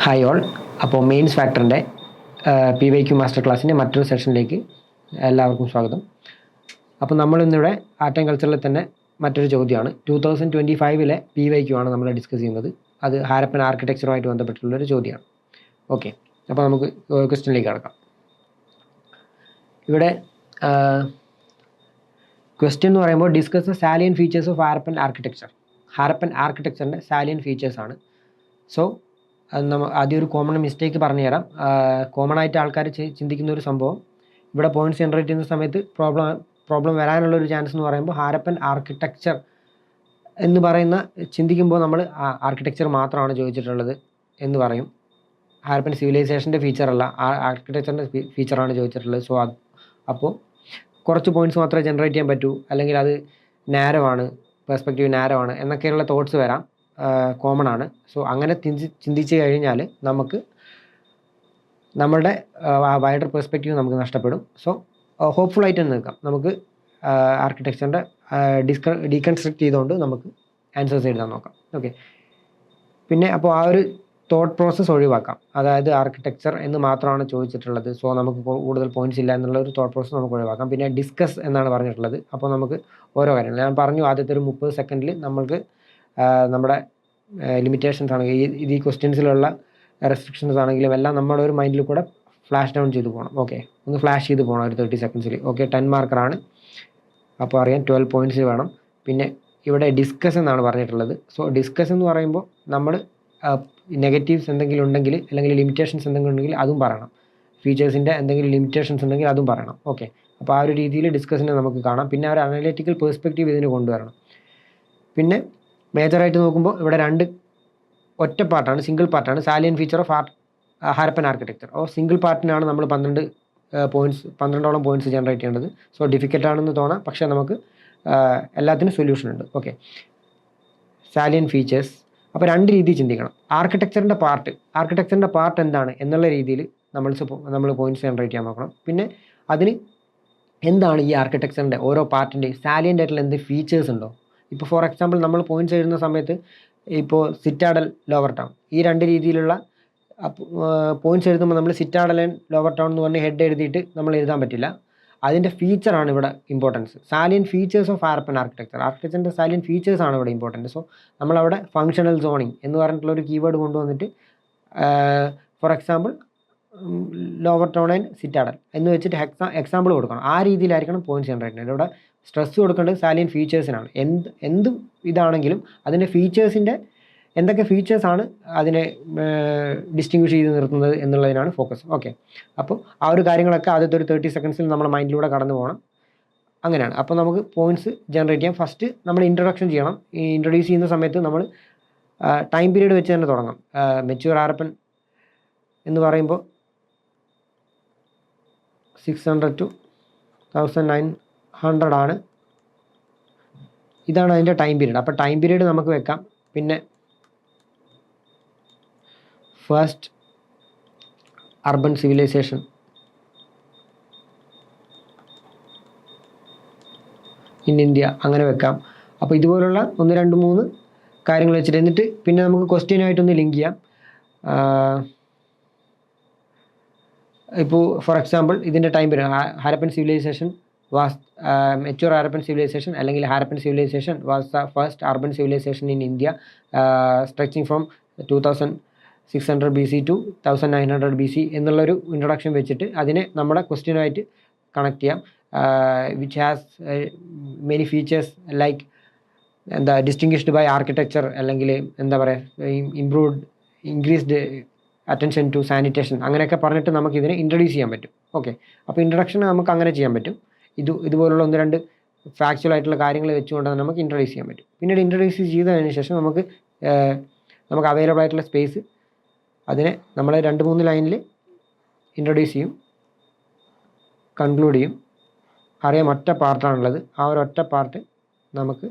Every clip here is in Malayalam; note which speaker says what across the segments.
Speaker 1: Hi all. അപ്പോൾ മെയിൻസ് ഫാക്ടറിൻ്റെ PYQ മാസ്റ്റർ ക്ലാസ്സിൻ്റെ മറ്റൊരു സെഷനിലേക്ക് എല്ലാവർക്കും സ്വാഗതം. അപ്പോൾ നമ്മളിന്നിവിടെ ആർട്ട് ആൻഡ് കൾച്ചറിൽ തന്നെ മറ്റൊരു ചോദ്യമാണ് 2025 PYQ ആണ് നമ്മൾ ഡിസ്കസ് ചെയ്യുന്നത്. അത് ഹാരപ്പൻ ആർക്കിടെക്ചറുമായിട്ട് ബന്ധപ്പെട്ടുള്ളൊരു ചോദ്യമാണ്. ഓക്കെ, അപ്പോൾ നമുക്ക് ക്വസ്റ്റ്യനിലേക്ക് കടക്കാം. ഇവിടെ ക്വസ്റ്റ്യൻ എന്ന് പറയുമ്പോൾ discuss the salient features of Harappan architecture. Harappan ആർക്കിടെക്ചറിൻ്റെ സാലിയൻ ഫീച്ചേഴ്സാണ്. സോ ആദ്യം ഒരു കോമൺ മിസ്റ്റേക്ക് പറഞ്ഞു തരാം. കോമൺ ആയിട്ട് ആൾക്കാർ ചിന്തിക്കുന്ന ഒരു സംഭവം, ഇവിടെ പോയിന്റ്സ് ജനറേറ്റ് ചെയ്യുന്ന സമയത്ത് പ്രോബ്ലം വരാനുള്ള ഒരു ചാൻസ് എന്ന് പറയുമ്പോൾ ഹാരപ്പൻ ആർക്കിടെക്ചർ എന്ന് പറയുന്ന ചിന്തിക്കുമ്പോൾ നമ്മൾ ആർക്കിടെക്ചർ മാത്രമാണ് ചോദിച്ചിട്ടുള്ളത് എന്ന് പറയും. ഹാരപ്പൻ സിവിലൈസേഷൻ്റെ ഫീച്ചറല്ല, ആർക്കിടെക്ചറിൻ്റെ ഫീച്ചറാണ് ചോദിച്ചിട്ടുള്ളത്. സോ അപ്പോൾ കുറച്ച് പോയിന്റ്സ് മാത്രമേ ജനറേറ്റ് ചെയ്യാൻ പറ്റൂ, അല്ലെങ്കിൽ അത് നാരോ ആണ്, പെർസ്പെക്റ്റീവ് നാരോ ആണ് എന്നൊക്കെയുള്ള തോട്ട്സ് വരാം. കോമൺ ആണ്. സോ അങ്ങനെ ചിന്തിച്ച് കഴിഞ്ഞാൽ നമുക്ക് നമ്മളുടെ വൈഡർ പെർസ്പെക്റ്റീവ് നമുക്ക് നഷ്ടപ്പെടും. സോ ഹോപ്പ്ഫുൾ ആയിട്ട് തന്നെ നിൽക്കാം. നമുക്ക് ആർക്കിടെക്ചറിൻ്റെ ഡീകൺസ്ട്രക്ട് ചെയ്തുകൊണ്ട് നമുക്ക് ആൻസേഴ്സ് എഴുതാൻ നോക്കാം. ഓക്കെ, പിന്നെ അപ്പോൾ ആ ഒരു തോട്ട് പ്രോസസ്സ് ഒഴിവാക്കാം. അതായത് ആർക്കിടെക്ചർ എന്ന് മാത്രമാണ് ചോദിച്ചിട്ടുള്ളത്, സോ നമുക്ക് കൂടുതൽ പോയിന്റ്സ് ഇല്ല എന്നുള്ള ഒരു തോട്ട് പ്രോസസ്സ് നമുക്ക് ഒഴിവാക്കാം. പിന്നെ ഡിസ്കസ് എന്നാണ് പറഞ്ഞിട്ടുള്ളത്. അപ്പോൾ നമുക്ക് ഓരോ കാര്യങ്ങൾ ഞാൻ പറഞ്ഞു, ആദ്യത്തെ ഒരു 30 സെക്കൻഡിൽ നമ്മൾക്ക് നമ്മുടെ ലിമിറ്റേഷൻസ് ആണെങ്കിലും ഈ ക്വസ്റ്റ്യൻസിലുള്ള റെസ്ട്രിക്ഷൻസ് ആണെങ്കിലും എല്ലാം നമ്മുടെ ഒരു മൈൻഡിൽ കൂടെ ഫ്ലാഷ് ഡൗൺ ചെയ്ത് പോകണം. ഓക്കെ, ഒന്ന് ഫ്ലാഷ് ചെയ്ത് പോകണം ഒരു 30 സെക്കൻഡ്സിൽ. ഓക്കെ, 10 മാർക്കറാണ്. അപ്പോൾ അറിയാം 12 പോയിന്റ്സ് വേണം. പിന്നെ ഇവിടെ ഡിസ്കസ് എന്നാണ് പറഞ്ഞിട്ടുള്ളത്. സോ ഡിസ്കസ് എന്ന് പറയുമ്പോൾ നമ്മൾ നെഗറ്റീവ്സ് എന്തെങ്കിലും ഉണ്ടെങ്കിൽ, അല്ലെങ്കിൽ ലിമിറ്റേഷൻസ് എന്തെങ്കിലും ഉണ്ടെങ്കിൽ അതും പറയണം. ഫീച്ചേഴ്സിൻ്റെ എന്തെങ്കിലും ലിമിറ്റേഷൻസ് ഉണ്ടെങ്കിൽ അതും പറയണം. ഓക്കെ, അപ്പോൾ ആ ഒരു രീതിയിൽ ഡിസ്കസിനെ നമുക്ക് കാണാം. പിന്നെ ഒരു അനലിറ്റിക്കൽ പേഴ്സ്പെക്റ്റീവ് ഇതിന് കൊണ്ടുവരണം. പിന്നെ മേജറായിട്ട് നോക്കുമ്പോൾ ഇവിടെ ഒറ്റ പാർട്ടാണ്, സിംഗിൾ പാർട്ടാണ് salient feature of Harappan architecture. Single പാർട്ടിനാണ് നമ്മൾ 12ഓളം പോയിന്റ്സ് ജനറേറ്റ് ചെയ്യേണ്ടത്. സോ ഡിഫിക്കൽട്ടാണെന്ന് തോന്നാം, പക്ഷേ നമുക്ക് എല്ലാത്തിനും സൊല്യൂഷൻ ഉണ്ട്. Okay, salient features. അപ്പോൾ രണ്ട് രീതിയിൽ ചിന്തിക്കണം. ആർക്കിടെക്ചറിൻ്റെ പാർട്ട് എന്താണ് എന്നുള്ള രീതിയിൽ നമ്മൾ പോയിന്റ്സ് ജനറേറ്റ് ചെയ്യാൻ നോക്കണം. പിന്നെ അതിന് എന്താണ് ഈ ആർക്കിടെക്ചറിൻ്റെ ഓരോ പാർട്ടിൻ്റെയും സാലിയൻ്റ് ആയിട്ടുള്ള എന്ത് ഫീച്ചേഴ്സ് ഉണ്ടോ. ഇപ്പോൾ ഫോർ എക്സാമ്പിൾ നമ്മൾ പോയിന്റ്സ് എഴുതുന്ന സമയത്ത് ഇപ്പോൾ സിറ്റാഡൽ, ലോവർ ടൗൺ, ഈ രണ്ട് രീതിയിലുള്ള പോയിന്റ്സ് എഴുതുമ്പോൾ നമ്മൾ സിറ്റാഡൽ ആൻഡ് ലോവർ ടൗൺ എന്ന് പറഞ്ഞ് ഹെഡ് എഴുതിയിട്ട് നമ്മൾ എഴുതാൻ പറ്റില്ല. അതിൻ്റെ ഫീച്ചറാണ് ഇവിടെ importance. Salient features of Harappan ആർക്കിടെക്ചറിൻ്റെ സാലിയൻ ഫീച്ചേഴ്സാണ് ഇവിടെ ഇമ്പോർട്ടൻറ്റ്. സോ നമ്മളവിടെ ഫങ്ഷണൽ സോണിങ് എന്ന് പറഞ്ഞിട്ടുള്ള ഒരു കീവേഡ് കൊണ്ടുവന്നിട്ട് for example lower town and citadel എന്ന് വെച്ചിട്ട് എക്സാമ്പിൾ കൊടുക്കണം. ആ രീതിയിലായിരിക്കണം പോയിന്റ്സ് ജനറേറ്റ് ചെയ്യുന്നത്. ഇവിടെ സ്ട്രെസ് കൊടുക്കേണ്ടത് സാലിയൻ ഫീച്ചേഴ്സിനാണ്. എന്ത് ഇതാണെങ്കിലും അതിൻ്റെ ഫീച്ചേഴ്സിൻ്റെ എന്തൊക്കെ ഫീച്ചേഴ്സാണ് അതിനെ ഡിസ്റ്റിങ്വിഷ് ചെയ്ത് നിർത്തുന്നത് എന്നുള്ളതിനാണ് ഫോക്കസ്. ഓക്കെ, അപ്പോൾ ആ ഒരു കാര്യങ്ങളൊക്കെ ആദ്യത്തെ ഒരു 30 സെക്കൻഡ്സിൽ നമ്മുടെ മൈൻഡിലൂടെ കടന്നു പോകണം. അങ്ങനെയാണ് അപ്പോൾ നമുക്ക് പോയിന്റ്സ് ജനറേറ്റ് ചെയ്യാം. ഫസ്റ്റ് നമ്മൾ ഇൻട്രൊഡക്ഷൻ ചെയ്യണം. ഈ ഇൻട്രൊഡ്യൂസ് ചെയ്യുന്ന സമയത്ത് നമ്മൾ ടൈം പീരീഡ് വെച്ച് തന്നെ തുടങ്ങാം. മെച്യൂർ ഹാരപ്പൻ എന്ന് പറയുമ്പോൾ 600 to 1900 ആണ്. ഇതാണ് അതിൻ്റെ ടൈം പീരീഡ്. അപ്പോൾ ടൈം പീരീഡ് നമുക്ക് വെക്കാം. പിന്നെ first urban civilisation in India അങ്ങനെ വെക്കാം. അപ്പോൾ ഇതുപോലുള്ള 1, 2, 3 കാര്യങ്ങൾ വെച്ചിട്ട് എന്നിട്ട് പിന്നെ നമുക്ക് ക്വസ്റ്റ്യനായിട്ടൊന്ന് ലിങ്ക് ചെയ്യാം. ഇപ്പോൾ ഫോർ എക്സാമ്പിൾ ഇതിൻ്റെ time period Harappan civilisation was mature Harappan civilisation അല്ലെങ്കിൽ Harappan civilisation was the first urban civilisation in India stretching from 2600 BC to 1900 BC എന്നുള്ളൊരു ഇൻട്രൊഡക്ഷൻ വെച്ചിട്ട് അതിനെ നമ്മുടെ ക്വസ്റ്റ്യനായിട്ട് കണക്ട് ചെയ്യാം. Which has many features like distinguished by architecture, അല്ലെങ്കിൽ എന്താ പറയുക, ഇൻക്രീസ്ഡ് അറ്റൻഷൻ ടു സാനിറ്റേഷൻ, അങ്ങനെയൊക്കെ പറഞ്ഞിട്ട് നമുക്ക് ഇതിനെ ഇൻട്രൊഡ്യൂസ് ചെയ്യാൻ പറ്റും. ഓക്കെ, അപ്പോൾ ഇൻട്രൊഡക്ഷൻ നമുക്ക് അങ്ങനെ ചെയ്യാൻ പറ്റും. ഇതുപോലുള്ള 1-2 ഫാക്ച്വൽ ആയിട്ടുള്ള കാര്യങ്ങൾ വെച്ചുകൊണ്ട് നമുക്ക് ഇൻട്രൊഡ്യൂസ് ചെയ്യാൻ പറ്റും. പിന്നീട് ഇൻട്രൊഡ്യൂസ് ചെയ്തതിന് ശേഷം നമുക്ക് അവൈലബിൾ ആയിട്ടുള്ള സ്പേസ് അതിനെ നമ്മൾ 2-3 ലൈനിൽ ഇൻട്രൊഡ്യൂസ് ചെയ്യും, കൺക്ലൂഡ് ചെയ്യും. അറിയാം ഒറ്റ പാർട്ടാണുള്ളത്. ആ ഒരു ഒറ്റ പാർട്ട് നമുക്ക്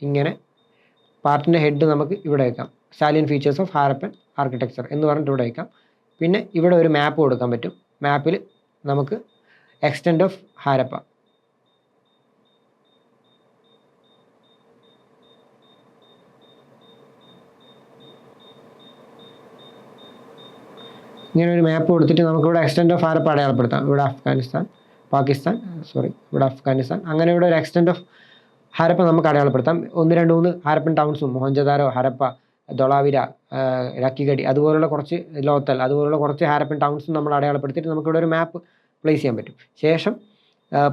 Speaker 1: ഇങ്ങനെ പാർട്ടിൻ്റെ ഹെഡ് നമുക്ക് ഇവിടെ വയ്ക്കാം. Salient features of Harappan architecture എന്ന് പറഞ്ഞിട്ട് ഇവിടെ വയ്ക്കാം. പിന്നെ ഇവിടെ ഒരു മാപ്പ് കൊടുക്കാൻ പറ്റും. മാപ്പിൽ നമുക്ക് എക്സ്റ്റെൻഡ് ഓഫ് ഹാരപ്പ, ഇങ്ങനെ ഒരു മാപ്പ് കൊടുത്തിട്ട് നമുക്കിവിടെ എക്സ്റ്റെൻഡ് ഓഫ് ഹാരപ്പ അടയാളപ്പെടുത്താം. ഇവിടെ അഫ്ഗാനിസ്ഥാൻ, പാകിസ്ഥാൻ, ഇവിടെ അഫ്ഗാനിസ്ഥാൻ, അങ്ങനെ ഇവിടെ ഒരു എക്സ്റ്റെൻഡ് ഓഫ് ഹാരപ്പ നമുക്ക് അടയാളപ്പെടുത്താം. 1, 2, 3 ഹാരപ്പൻ ടൗൺസും മൊഹൻജദാരോ, ഹരപ്പ, ധൊളാവിര, രക്കിഗഡി അതുപോലുള്ള കുറച്ച് ലോത്തൽ അതുപോലുള്ള കുറച്ച് ഹാരപ്പൻ ടൗൺസും നമ്മൾ അടയാളപ്പെടുത്തിയിട്ട് നമുക്കിവിടെ ഒരു മാപ്പ് പ്ലേസ് ചെയ്യാൻ പറ്റും. ശേഷം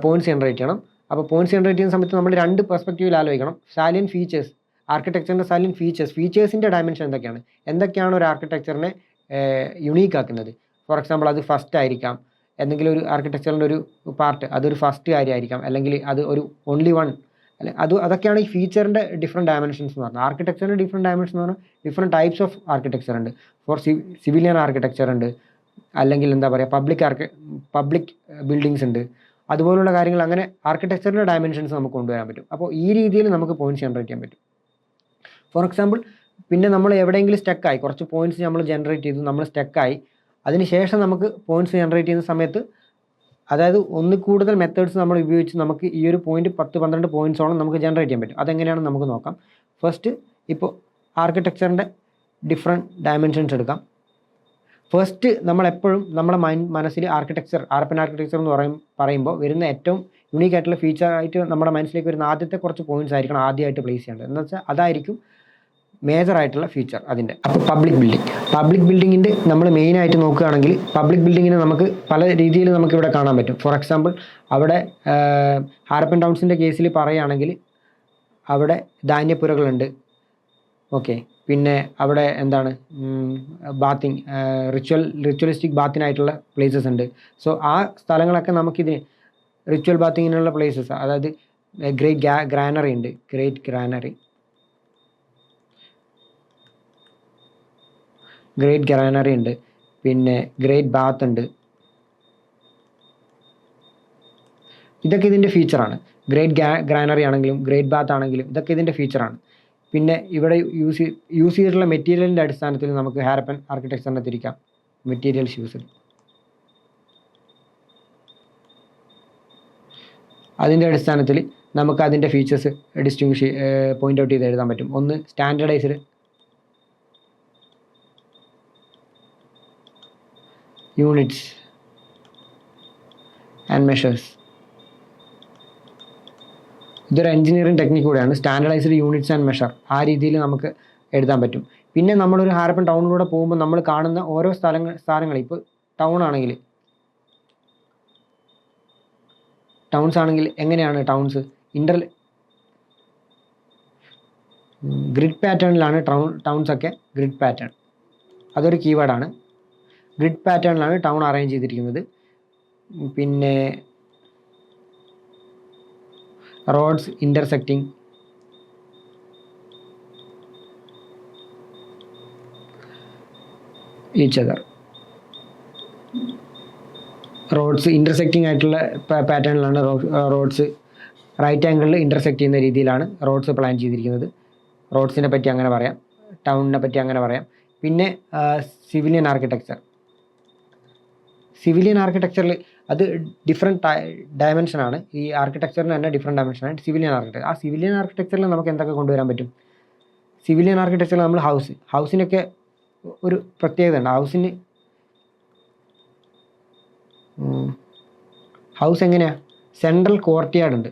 Speaker 1: പോയിന്റ്സ് ജനറേറ്റ് ചെയ്യണം. അപ്പോൾ പോയിന്റ്സ് ജനറേറ്റ് ചെയ്യുന്ന സമയത്ത് നമ്മൾ 2 പെർസ്പെക്റ്റീവിൽ ആലോചിക്കണം. സാലിയൻ ഫീച്ചേഴ്സ്, ആർക്കിടെക്ചറിൻ്റെ സാലിയൻ ഫീച്ചേഴ്സിൻ്റെ ഡയമെൻഷൻ എന്തൊക്കെയാണ് ഒരു ആർക്കിടെക്ചറിനെ യുണീക്ക് ആക്കുന്നത്. ഫോർ എക്സാമ്പിൾ അത് ഫസ്റ്റ് ആയിരിക്കാം, എന്തെങ്കിലും ഒരു ആർക്കിടെക്ചറിൻ്റെ ഒരു പാർട്ട് അതൊരു ഫസ്റ്റ് കാര്യമായിരിക്കാം, അല്ലെങ്കിൽ അത് ഒരു ഓൺലി വൺ, അല്ലെ അതൊക്കെയാണ് ഈ ഫീച്ചറിൻ്റെ ഡിഫറെൻറ്റ് ഡയമെൻഷൻസ് എന്ന് പറഞ്ഞാൽ. ആർക്കിടെക്ചറിൻ്റെ ഡിഫറെൻറ്റ് ഡയമെൻഷൻ എന്ന് പറഞ്ഞാൽ ഡിഫറെൻറ്റ് ടൈപ്സ് ഓഫ് ആർക്കിടെക്ചർ ഉണ്ട്. ഫോർ സിവിലിയൻ ആർക്കിടെക്ചർ ഉണ്ട്, അല്ലെങ്കിൽ എന്താ പറയുക പബ്ലിക് ബിൽഡിങ്സ് ഉണ്ട്, അതുപോലുള്ള കാര്യങ്ങൾ. അങ്ങനെ ആർക്കിടെക്ചറിൻ്റെ ഡയമെൻഷൻസ് നമുക്ക് കൊണ്ടുവരാൻ പറ്റും. അപ്പോൾ ഈ രീതിയിൽ നമുക്ക് പോയിന്റ്സ് ജനറേറ്റ് ചെയ്യാൻ പറ്റും. ഫോർ എക്സാമ്പിൾ പിന്നെ നമ്മൾ എവിടെയെങ്കിലും സ്റ്റക്കായി, കുറച്ച് പോയിന്റ്സ് നമ്മൾ ജനറേറ്റ് ചെയ്തു, നമ്മൾ സ്റ്റക്കായി, അതിനുശേഷം നമുക്ക് പോയിന്റ്സ് ജനറേറ്റ് ചെയ്യുന്ന സമയത്ത്, അതായത് ഒന്നിൽ കൂടുതൽ മെത്തേഡ്സ് നമ്മൾ ഉപയോഗിച്ച് നമുക്ക് ഈ ഒരു പോയിന്റ് 10-12 പോയിന്റ്സോളം നമുക്ക് ജനറേറ്റ് ചെയ്യാൻ പറ്റും. അതെങ്ങനെയാണെന്ന് നമുക്ക് നോക്കാം. ഫസ്റ്റ് ഇപ്പോൾ ആർക്കിടെക്ചറിൻ്റെ ഡിഫറെൻറ്റ് ഡയമെൻഷൻസ് എടുക്കാം. ഫസ്റ്റ് നമ്മളെപ്പോഴും നമ്മുടെ മനസ്സിൽ ഹാരപ്പൻ ആർക്കിടെക്ചർ എന്ന് പറയുമ്പോൾ വരുന്ന ഏറ്റവും യുണീക്ക് ആയിട്ടുള്ള ഫീച്ചർ ആയിട്ട് നമ്മുടെ മനസ്സിലേക്ക് വരുന്ന ആദ്യത്തെ കുറച്ച് പോയിന്റ്സ് ആയിരിക്കണം ആദ്യമായിട്ട് പ്ലേസ് ചെയ്യേണ്ടത്. എന്ന് വെച്ചാൽ അതായിരിക്കും മേജർ ആയിട്ടുള്ള ഫീച്ചർ അതിൻ്റെ. അപ്പോൾ പബ്ലിക് ബിൽഡിങ്ങിൻ്റെ നമ്മൾ മെയിനായിട്ട് നോക്കുകയാണെങ്കിൽ പബ്ലിക് ബിൽഡിങ്ങിന് നമുക്ക് പല രീതിയിൽ നമുക്കിവിടെ കാണാൻ പറ്റും. ഫോർ എക്സാമ്പിൾ അവിടെ ഹാരപ്പൻ ടൗൺസിൻ്റെ കേസിൽ പറയുകയാണെങ്കിൽ അവിടെ ധാന്യപ്പുരകളുണ്ട്. ഓക്കെ, പിന്നെ അവിടെ എന്താണ് ബാത്തിങ്, റിച്വലിസ്റ്റിക് ബാത്തിനായിട്ടുള്ള പ്ലേസസ് ഉണ്ട്. സോ ആ സ്ഥലങ്ങളൊക്കെ നമുക്കിതിന് റിച്വൽ ബാത്തിങ്ങിനുള്ള പ്ലേസസ്, അതായത് ഗ്രേറ്റ് ഗ്രാനറി ഉണ്ട്, പിന്നെ ഗ്രേറ്റ് ബാത്ത് ഉണ്ട്. ഇതൊക്കെ ഇതിൻ്റെ ഫീച്ചറാണ്. ഗ്രേറ്റ് ഗ്രാനറി ആണെങ്കിലും ഗ്രേറ്റ് ബാത്ത് ആണെങ്കിലും ഇതൊക്കെ ഇതിൻ്റെ ഫീച്ചറാണ്. പിന്നെ ഇവിടെ യൂസ് ചെയ്തിട്ടുള്ള മെറ്റീരിയലിൻ്റെ അടിസ്ഥാനത്തിൽ നമുക്ക് ഹാരപ്പൻ ആർക്കിടെക്ചറിനെ തിരിക്കാം. മെറ്റീരിയൽസ് യൂസ്ഡ്, അതിൻ്റെ അടിസ്ഥാനത്തിൽ നമുക്ക് അതിൻ്റെ ഫീച്ചേഴ്സ് പോയിൻ്റ് ഔട്ട് ചെയ്ത് എഴുതാൻ പറ്റും. ഒന്ന് സ്റ്റാൻഡേർഡൈസ്ഡ്, യൂണിറ്റ്സ് ആൻഡ് മെഷേഴ്സ്. ഇതൊരു എഞ്ചിനീയറിംഗ് ടെക്നിക്ക് കൂടെയാണ്. സ്റ്റാൻഡേർഡൈസ്ഡ് യൂണിറ്റ്സ് ആൻഡ് മെഷർ, ആ രീതിയിൽ നമുക്ക് എഴുതാൻ പറ്റും. പിന്നെ നമ്മളൊരു ഹാരപ്പൻ ടൗണിലൂടെ പോകുമ്പോൾ നമ്മൾ കാണുന്ന ഓരോ സ്ഥലങ്ങൾ ഇപ്പോൾ ടൗൺസ് ആണെങ്കിൽ എങ്ങനെയാണ് ടൗൺസ് ഗ്രിഡ് പാറ്റേണിലാണ് ടൗൺസ് ഒക്കെ. ഗ്രിഡ് പാറ്റേൺ അതൊരു കീവേഡാണ്. ഗ്രിഡ് പാറ്റേണിലാണ് ടൗൺ അറേഞ്ച് ചെയ്തിരിക്കുന്നത്. പിന്നെ roads intersecting, each other. Roads intersecting ആയിട്ടുള്ള പാറ്റേണിലാണ് റോഡ്സ് റൈറ്റ് ആംഗിളിൽ ഇൻ്റർസെക്റ്റ് ചെയ്യുന്ന രീതിയിലാണ് റോഡ്സ് പ്ലാൻ ചെയ്തിരിക്കുന്നത്. റോഡ്സിനെ പറ്റി അങ്ങനെ പറയാം, ടൗണിനെ പറ്റി അങ്ങനെ പറയാം. പിന്നെ സിവിലിയൻ ആർക്കിടെക്ചറിൽ അത് ഡിഫറെൻറ്റ് ഡയമെൻഷനാണ്. ഈ ആർക്കിടെക്ചറിന് തന്നെ ഡിഫറെൻറ്റ് ഡയമെൻഷനാണ് സിവിലിയൻ ആർക്കിടെക്ചർ. ആ സിവിലിയൻ ആർക്കിടെക്ചറിൽ നമുക്ക് എന്തൊക്കെ കൊണ്ടുവരാൻ പറ്റും? സിവിലിയൻ ആർക്കിടെക്ചറിൽ നമ്മൾ ഹൗസിനൊക്കെ ഒരു പ്രത്യേകത ഉണ്ട്. ഹൗസ് എങ്ങനെയാണ്? സെൻട്രൽ കോർട്ട്യാർഡ് ഉണ്ട്.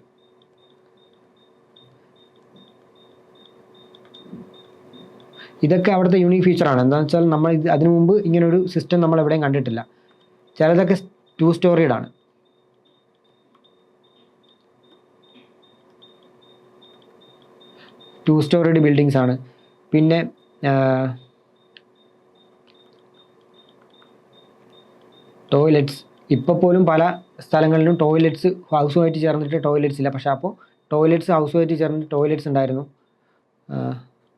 Speaker 1: ഇതൊക്കെ അവിടുത്തെ യൂണീക്ക് ഫീച്ചറാണ്. എന്താണെന്ന് വെച്ചാൽ നമ്മൾ അതിനു മുമ്പ് ഇങ്ങനൊരു സിസ്റ്റം നമ്മൾ എവിടെയും കണ്ടിട്ടില്ല. ചിലതൊക്കെ 2 സ്റ്റോറീഡാണ്. ബിൽഡിങ്സ് ആണ്. പിന്നെ ടോയ്ലറ്റ്സ്, ഇപ്പോൾ പോലും പല സ്ഥലങ്ങളിലും ടോയ്ലറ്റ്സ് ഹൗസുമായിട്ട് ചേർന്നിട്ട് ടോയ്ലറ്റ്സ് ഇല്ല. പക്ഷേ അപ്പോൾ ടോയ്ലറ്റ്സ് ഹൗസുമായിട്ട് ചേർന്നിട്ട് ടോയ്ലറ്റ്സ് ഉണ്ടായിരുന്നു.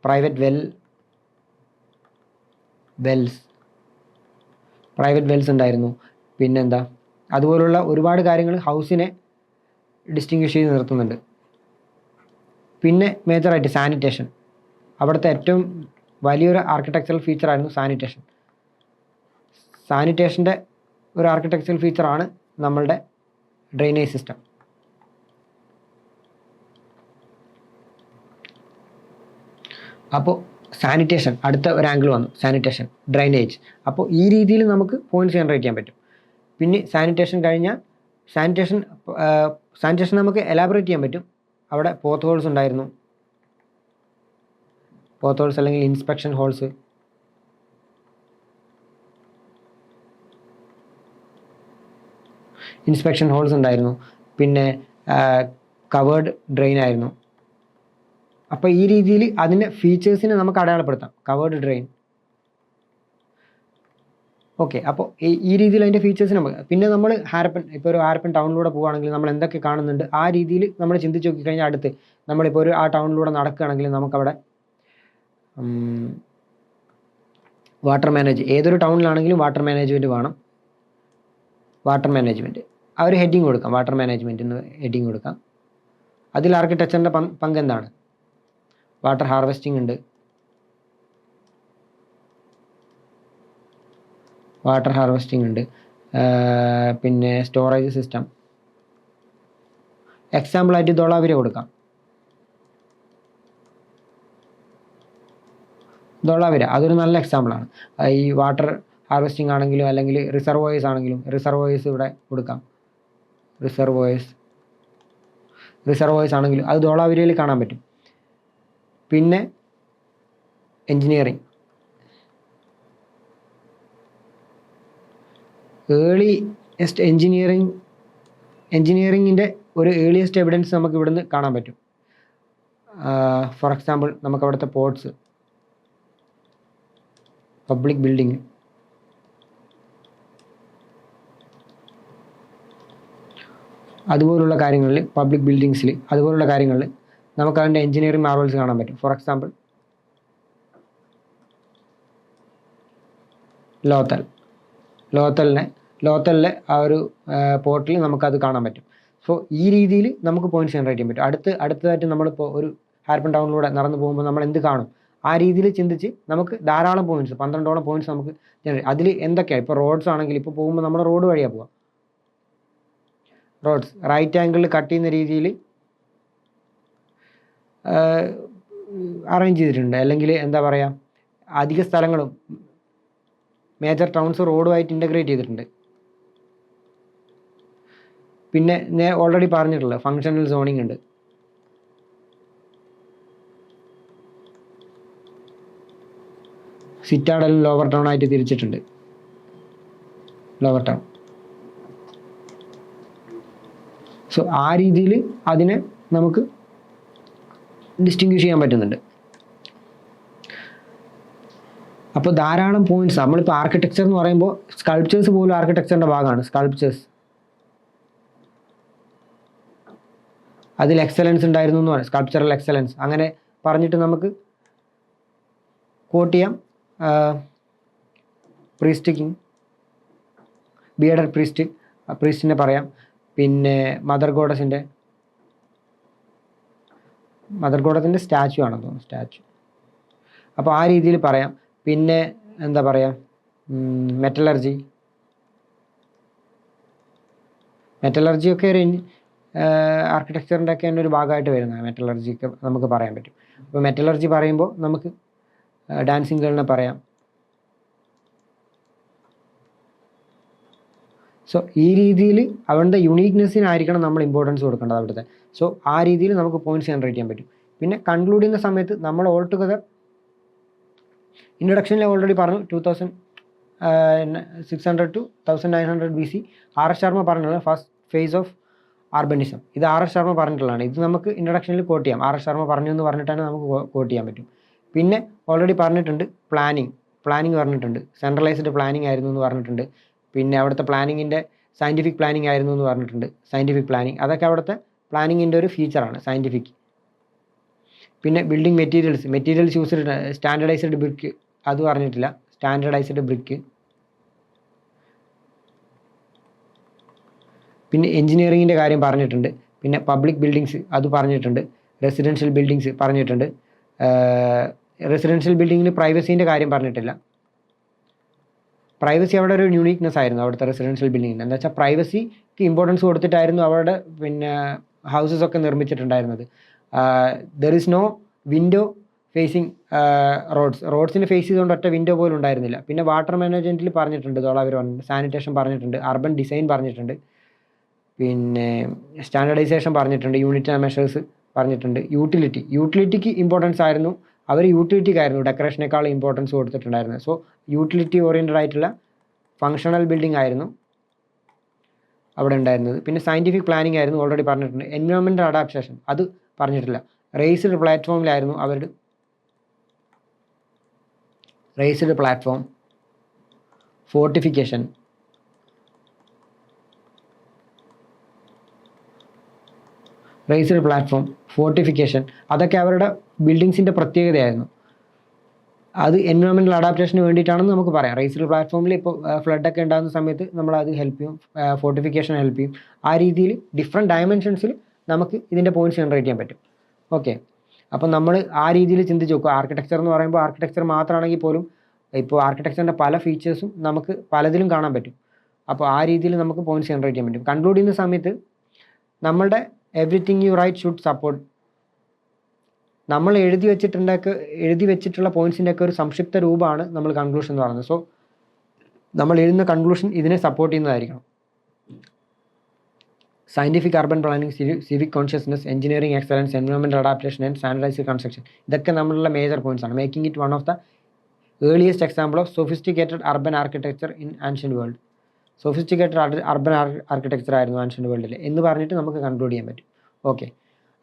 Speaker 1: പ്രൈവറ്റ് വെൽസ് ഉണ്ടായിരുന്നു. പിന്നെന്താ, അതുപോലുള്ള ഒരുപാട് കാര്യങ്ങൾ ഹൗസിനെ ഡിസ്റ്റിങ്വിഷ് ചെയ്ത് നിർത്തുന്നുണ്ട്. പിന്നെ മേജറായിട്ട് സാനിറ്റേഷൻ, അവിടുത്തെ ഏറ്റവും വലിയൊരു ആർക്കിടെക്ചറൽ ഫീച്ചറായിരുന്നു സാനിറ്റേഷൻ്റെ ഒരു ആർക്കിടെക്ചറൽ ഫീച്ചറാണ് നമ്മളുടെ ഡ്രെയിനേജ് സിസ്റ്റം. അപ്പോൾ സാനിറ്റേഷൻ അടുത്ത ഒരു ആംഗിൾ വന്നു, സാനിറ്റേഷൻ, ഡ്രൈനേജ്. അപ്പോൾ ഈ രീതിയിൽ നമുക്ക് പോയിന്റ്സ് ജനറേറ്റ് ചെയ്യാൻ പറ്റും. പിന്നെ സാനിറ്റേഷൻ കഴിഞ്ഞാൽ സാനിറ്റേഷൻ നമുക്ക് എലാബറേറ്റ് ചെയ്യാൻ പറ്റും. അവിടെ പോത്ത് ഹോൾസ് ഉണ്ടായിരുന്നു, പോത്ത് ഹോൾസ് അല്ലെങ്കിൽ ഇൻസ്പെക്ഷൻ ഹോൾസ്. ഇൻസ്പെക്ഷൻ ഹോൾസ് ഉണ്ടായിരുന്നു. പിന്നെ കവേർഡ് ഡ്രെയിൻ ആയിരുന്നു. അപ്പോൾ ഈ രീതിയിൽ അതിൻ്റെ ഫീച്ചേഴ്സിനെ നമുക്ക് അടയാളപ്പെടുത്താം. Covered drain, okay. അപ്പോൾ ഈ രീതിയിൽ അതിൻ്റെ ഫീച്ചേഴ്സ് നമുക്ക്, പിന്നെ നമ്മൾ ഹാരപ്പൻ, ഇപ്പോൾ ഒരു ഹാരപ്പൻ ടൗണിലൂടെ പോവുകയാണെങ്കിൽ നമ്മൾ എന്തൊക്കെ കാണുന്നുണ്ട് ആ രീതിയിൽ നമ്മൾ ചിന്തിച്ച് നോക്കിക്കഴിഞ്ഞാൽ അടുത്ത് നമ്മളിപ്പോൾ ഒരു ആ ടൗണിലൂടെ നടക്കുകയാണെങ്കിൽ നമുക്കവിടെ വാട്ടർ ഏതൊരു ടൗണിലാണെങ്കിലും വാട്ടർ മാനേജ്മെൻറ്റ് വേണം. വാട്ടർ മാനേജ്മെൻറ്റ് ആ ഒരു ഹെഡിങ് കൊടുക്കാം, വാട്ടർ മാനേജ്മെൻറ്റ് എന്ന് ഹെഡിങ് കൊടുക്കാം. അതിൽ ആർക്കിടെക്ചറിൻ്റെ പങ്ക് എന്താണ്? വാട്ടർ ഹാർവെസ്റ്റിംഗ് ഉണ്ട്, പിന്നെ സ്റ്റോറേജ് സിസ്റ്റം. എക്സാമ്പിളായിട്ട് ധോളാവിര കൊടുക്കാം. ധോളാവിര അതൊരു നല്ല എക്സാമ്പിളാണ്. ഈ വാട്ടർ ഹാർവെസ്റ്റിംഗ് ആണെങ്കിലും അല്ലെങ്കിൽ റിസർവോയേഴ്സ് ആണെങ്കിലും, റിസർവോയേഴ്സ് ഇവിടെ കൊടുക്കാം. റിസർവോയേഴ്സ് ആണെങ്കിലും അത് ധോളാവിരയിൽ കാണാൻ പറ്റും. പിന്നെ ഏർലിയസ്റ്റ് എൻജിനീയറിങ്ങിൻ്റെ ഒരു ഏർലിയസ്റ്റ് എവിഡൻസ് നമുക്ക് ഇവിടുന്ന് കാണാൻ പറ്റും. ഫോർ എക്സാമ്പിൾ നമുക്ക് അവിടുത്തെ പോർട്സ്, പബ്ലിക് ബിൽഡിങ്, അതുപോലുള്ള കാര്യങ്ങളിൽ, പബ്ലിക് ബിൽഡിങ്സിൽ അതുപോലുള്ള കാര്യങ്ങളിൽ നമുക്ക് അതിൻ്റെ എൻജിനീയറിംഗ് മാർവൽസ് കാണാൻ പറ്റും. ഫോർ എക്സാമ്പിൾ ലോത്തലിലെ ആ ഒരു പോർട്ടിൽ നമുക്കത് കാണാൻ പറ്റും. സോ ഈ രീതിയിൽ നമുക്ക് പോയിന്റ്സ് ജനറേറ്റ് ചെയ്യാൻ പറ്റും. അടുത്തതായിട്ട് നമ്മളിപ്പോൾ ഒരു ഹാരപ്പൻ ടൗണിലൂടെ നടന്നു പോകുമ്പോൾ നമ്മൾ എന്ത് കാണും, ആ രീതിയിൽ ചിന്തിച്ച് നമുക്ക് ധാരാളം പോയിന്റ്സ്, 12ഓളം പോയിന്റ്സ് നമുക്ക് ജനറേറ്റ്. അതിൽ എന്തൊക്കെയാണ്, ഇപ്പോൾ റോഡ്സ് ആണെങ്കിൽ ഇപ്പോൾ പോകുമ്പോൾ നമ്മൾ റോഡ് വഴിയാണ് പോവുക. റോഡ്സ് റൈറ്റ് ആംഗിളിൽ കട്ട് ചെയ്യുന്ന രീതിയിൽ അറേഞ്ച് ചെയ്തിട്ടുണ്ട്. അല്ലെങ്കിൽ എന്താ പറയുക, അധിക സ്ഥലങ്ങളും മേജർ ടൗൺസ് റോഡുമായിട്ട് ഇൻ്റഗ്രേറ്റ് ചെയ്തിട്ടുണ്ട്. പിന്നെ ഓൾറെഡി പറഞ്ഞിട്ടുള്ള ഫങ്ഷണൽ സോണിങ് ഉണ്ട്. സിറ്റാഡൽ ലോവർ ടൗൺ ആയിട്ട് തിരിച്ചിട്ടുണ്ട്, ലോവർ ടൗൺ. സോ ആ രീതിയിൽ അതിനെ നമുക്ക് ഡിസ്റ്റിങ്വിഷ് ചെയ്യാൻ പറ്റുന്നുണ്ട്. അപ്പോൾ ധാരാളം പോയിന്റ്സ്. നമ്മളിപ്പോൾ ആർക്കിടെക്ചർ എന്ന് പറയുമ്പോൾ സ്കൾപ്ചേഴ്സ് പോലും ആർക്കിടെക്ചറിൻ്റെ ഭാഗമാണ്. സ്കൾപ്ചേഴ്സ് അതിൽ എക്സലൻസ് ഉണ്ടായിരുന്നു എന്ന് പറയാം, സ്കൾപ്ചറൽ എക്സലൻസ്. അങ്ങനെ പറഞ്ഞിട്ട് നമുക്ക് കോട്ട് ചെയ്യാം. ബിയർഡഡ് പ്രീസ്റ്റിനെ പറയാം. പിന്നെ മദർ ഗോഡസിൻ്റെ സ്റ്റാച്ചു ആണെന്ന് തോന്നുന്നു, സ്റ്റാച്ചു. അപ്പോൾ ആ രീതിയിൽ പറയാം. പിന്നെ എന്താ പറയുക, മെറ്റലർജി ഒക്കെ ഒരു ആർക്കിടെക്ചറിൻ്റെ ഒക്കെ തന്നെ ഒരു ഭാഗമായിട്ട് വരുന്നതാണ്. മെറ്റലർജിക്ക് നമുക്ക് പറയാൻ പറ്റും. അപ്പോൾ മെറ്റലർജി പറയുമ്പോൾ നമുക്ക് ഡാൻസിങ് ഗേളിനെ പറയാം. സോ ഈ രീതിയിൽ അവരുടെ യുണീക്നെസ്സിനായിരിക്കണം നമ്മൾ ഇമ്പോർട്ടൻസ് കൊടുക്കേണ്ടത് അവിടുത്തെ. സോ ആ രീതിയിൽ നമുക്ക് പോയിന്റ്സ് ജനറേറ്റ് ചെയ്യാൻ പറ്റും. പിന്നെ കൺക്ലൂഡ് ചെയ്യുന്ന സമയത്ത് നമ്മൾ ഓൾ ടുഗദർ ഇൻട്രൊഡക്ഷനിൽ ഓൾറെഡി പറഞ്ഞു 2600 to 1900 BC ആർ.എസ്. ശർമ്മ പറഞ്ഞിട്ടുള്ള ഫസ്റ്റ് ഫേസ് ഓഫ് അർബനിസം. ഇത് ആർ.എസ്. ശർമ്മ പറഞ്ഞിട്ടുള്ളതാണ്. ഇത് നമുക്ക് ഇൻട്രൊഡക്ഷനിൽ കോട്ട് ചെയ്യാം. ആർ.എസ്. ശർമ്മ പറഞ്ഞു എന്ന് പറഞ്ഞിട്ടാണ് നമുക്ക് കോട്ട് ചെയ്യാൻ പറ്റും. പിന്നെ ഓൾറെഡി പറഞ്ഞിട്ടുണ്ട് പ്ലാനിങ് പറഞ്ഞിട്ടുണ്ട്. സെൻട്രലൈസ്ഡ് പ്ലാനിങ് ആയിരുന്നു എന്ന് പറഞ്ഞിട്ടുണ്ട്. പിന്നെ അവിടുത്തെ പ്ലാനിങ്ങിൻ്റെ സയൻറ്റിഫിക് പ്ലാനിങ് ആയിരുന്നു എന്ന് പറഞ്ഞിട്ടുണ്ട്. സയൻറ്റിഫിക് പ്ലാനിങ് അതൊക്കെ അവിടുത്തെ പ്ലാനിങ്ങിൻ്റെ ഒരു ഫീച്ചറാണ്, സയൻറ്റിഫിക്. പിന്നെ building materials use standardised brick, അത് പറഞ്ഞിട്ടില്ല. Standardised brick. പിന്നെ എൻജിനീയറിങ്ങിൻ്റെ കാര്യം പറഞ്ഞിട്ടുണ്ട്. പിന്നെ പബ്ലിക് ബിൽഡിങ്സ് അത് പറഞ്ഞിട്ടുണ്ട്. റെസിഡൻഷ്യൽ ബിൽഡിങ്സ് പറഞ്ഞിട്ടുണ്ട്. റെസിഡൻഷ്യൽ ബിൽഡിങ്ങിൽ പ്രൈവസീൻ്റെ കാര്യം പറഞ്ഞിട്ടില്ല. പ്രൈവസി അവിടെ ഒരു യൂണീക്നെസ് ആയിരുന്നു അവിടുത്തെ റെസിഡൻഷ്യൽ ബിൽഡിങ്ങിന്. എന്താ വെച്ചാൽ പ്രൈവസിക്ക് ഇമ്പോർട്ടൻസ് കൊടുത്തിട്ടായിരുന്നു അവരുടെ പിന്നെ ഹൗസസ് ഒക്കെ നിർമ്മിച്ചിട്ടുണ്ടായിരുന്നത്. There is no window facing റോഡ്സിന് ഫേസ് ചെയ്തുകൊണ്ട് ഒറ്റ വിൻഡോ പോലും ഉണ്ടായിരുന്നില്ല. പിന്നെ വാട്ടർ മാനേജ്മെൻറ്റിൽ പറഞ്ഞിട്ടുണ്ട്, ഇതോളം അവർ പറഞ്ഞിട്ടുണ്ട്. സാനിറ്റേഷൻ പറഞ്ഞിട്ടുണ്ട്, അർബൻ ഡിസൈൻ പറഞ്ഞിട്ടുണ്ട്, പിന്നെ സ്റ്റാൻഡർഡൈസേഷൻ പറഞ്ഞിട്ടുണ്ട്, യൂണിറ്റ് മെഷേഴ്സ് പറഞ്ഞിട്ടുണ്ട്. യൂട്ടിലിറ്റിക്ക് ഇമ്പോർട്ടൻസ് ആയിരുന്നു. അവർ യൂട്ടിലിറ്റിക്കായിരുന്നു ഡെക്കറേഷനേക്കാൾ ഇമ്പോർട്ടൻസ് കൊടുത്തിട്ടുണ്ടായിരുന്നത്. സോ യൂട്ടിലിറ്റി ഓറിയൻറ്റഡ് ആയിട്ടുള്ള ഫങ്ഷണൽ ബിൽഡിംഗ് ആയിരുന്നു അവിടെ ഉണ്ടായിരുന്നത്. പിന്നെ സയൻറ്റിഫിക് പ്ലാനിംഗ് ആയിരുന്നു, ഓൾറെഡി പറഞ്ഞിട്ടുണ്ട്. എൻവയോൺമെൻറ്റൽ അഡാപ്റ്റേഷൻ അത് പറഞ്ഞിട്ടില്ല. റേസ്ഡ് പ്ലാറ്റ്ഫോമിലായിരുന്നു അവരുടെ റേസ്ഡ് പ്ലാറ്റ്ഫോം, ഫോർട്ടിഫിക്കേഷൻ, അതൊക്കെ അവരുടെ ബിൽഡിങ്സിൻ്റെ പ്രത്യേകതയായിരുന്നു. അത് എൻവയോൺമെൻറ്റൽ അഡാപ്റ്റേഷന് വേണ്ടിയിട്ടാണെന്ന് നമുക്ക് പറയാം. റേസ്ഡ് പ്ലാറ്റ്ഫോമിൽ ഇപ്പോൾ ഫ്ലഡൊക്കെ ഉണ്ടാകുന്ന സമയത്ത് നമ്മളത് ഹെൽപ്പ് ചെയ്യും, ഫോർട്ടിഫിക്കേഷൻ ഹെൽപ്പ് ചെയ്യും. ആ രീതിയിൽ ഡിഫറെൻറ്റ് ഡയമെൻഷൻസിൽ നമുക്ക് ഇതിൻ്റെ പോയിൻറ്റ്സ് ജനറേറ്റ് ചെയ്യാൻ പറ്റും. ഓക്കെ, അപ്പോൾ നമ്മൾ ആ രീതിയിൽ ചിന്തിച്ച് നോക്കുക. ആർക്കിടെക്ചർ എന്ന് പറയുമ്പോൾ ആർക്കിടെക്ചർ മാത്രമാണെങ്കിൽ പോലും ഇപ്പോൾ ആർക്കിടെക്ചറിൻ്റെ പല ഫീച്ചേഴ്സും നമുക്ക് പലതിലും കാണാൻ പറ്റും. അപ്പോൾ ആ രീതിയിൽ നമുക്ക് പോയിൻറ്റ്സ് ജനറേറ്റ് ചെയ്യാൻ പറ്റും. കൺക്ലൂഡ് ചെയ്യുന്ന സമയത്ത് നമ്മളുടെ everything you write should support, നമ്മൾ എഴുതി വെച്ചിട്ടുള്ള പോയിൻറ്റ്സിൻ്റെ ഒക്കെ ഒരു സംക്ഷിപ്ത രൂപമാണ് നമ്മൾ കൺക്ലൂഷൻ എന്ന് പറയുന്നത്. സോ നമ്മൾ എഴുതുന്ന കൺക്ലൂഷൻ ഇതിനെ സപ്പോർട്ട് ചെയ്യുന്നതായിരിക്കണം. Scientific urban planning, civic consciousness, engineering excellence, environmental adaptation and standardised construction, ഇതൊക്കെ നമ്മളുടെ മേജർ പോയിൻറ്റ്സ് ആണ്. Making it one of the earliest example of sophisticated urban architecture in ancient world. Sophisticated urban architecture ആയിരുന്നു ആൻഷ്യൻ്റ് വേൾഡിൽ എന്ന് പറഞ്ഞിട്ട് നമുക്ക് കൺക്ലൂഡ് ചെയ്യാൻ പറ്റും. ഓക്കെ,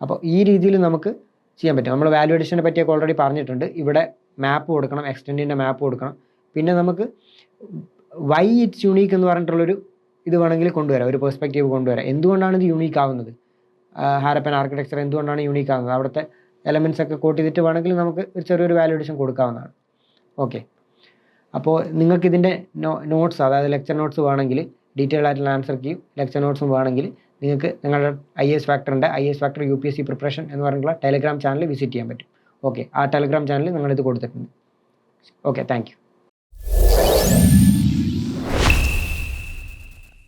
Speaker 1: അപ്പോൾ ഈ രീതിയിൽ നമുക്ക് ചെയ്യാൻ പറ്റും. നമ്മൾ വാല്യൂ അഡിഷനെ പറ്റിയൊക്കെ ഓൾറെഡി പറഞ്ഞിട്ടുണ്ട്. ഇവിടെ മാപ്പ് കൊടുക്കണം, എക്സ്റ്റെൻഡിൻ്റെ മാപ്പ് കൊടുക്കണം. പിന്നെ നമുക്ക് വൈ ഇറ്റ്സ് യുണീക്ക് എന്ന് പറഞ്ഞിട്ടുള്ളൊരു ഇത് വേണമെങ്കിൽ കൊണ്ടുവരാം, ഒരു പെർസ്പെക്റ്റീവ് കൊണ്ടുവരാം. എന്തുകൊണ്ടാണ് ഇത് യുണീക്ക് ആവുന്നത്, ഹാരപ്പൻ ആർക്കിടെക്ചർ എന്തുകൊണ്ടാണ് യുണീക്ക് ആവുന്നത്, അവിടുത്തെ എലമെൻറ്റ്സ് ഒക്കെ കോട്ട് ചെയ്തിട്ട് വേണമെങ്കിൽ നമുക്ക് ഒരു ചെറിയൊരു വാല്യൂ അഡിഷൻ കൊടുക്കാവുന്നതാണ്. ഓക്കെ, അപ്പോൾ നിങ്ങൾക്ക് ഇതിൻ്റെ നോട്ട്സ്, അതായത് ലെക്ചർ നോട്ട്സ് വേണമെങ്കിൽ, ഡീറ്റെയിൽ ആയിട്ടുള്ള ആൻസർ കീയും ലെക്ചർ നോട്ട്സും വേണമെങ്കിൽ നിങ്ങൾക്ക് നിങ്ങളുടെ IAS ഫാക്ടർ UPSC പ്രിപ്പറേഷൻ എന്ന് പറഞ്ഞിട്ടുള്ള ടെലിഗ്രാം ചാനൽ വിസിറ്റ് ചെയ്യാൻ പറ്റും. ഓക്കെ, ആ ടെലിഗ്രാം ചാനലിൽ നിങ്ങളിത് കൊടുത്തിട്ടുണ്ട്. Okay, thank you.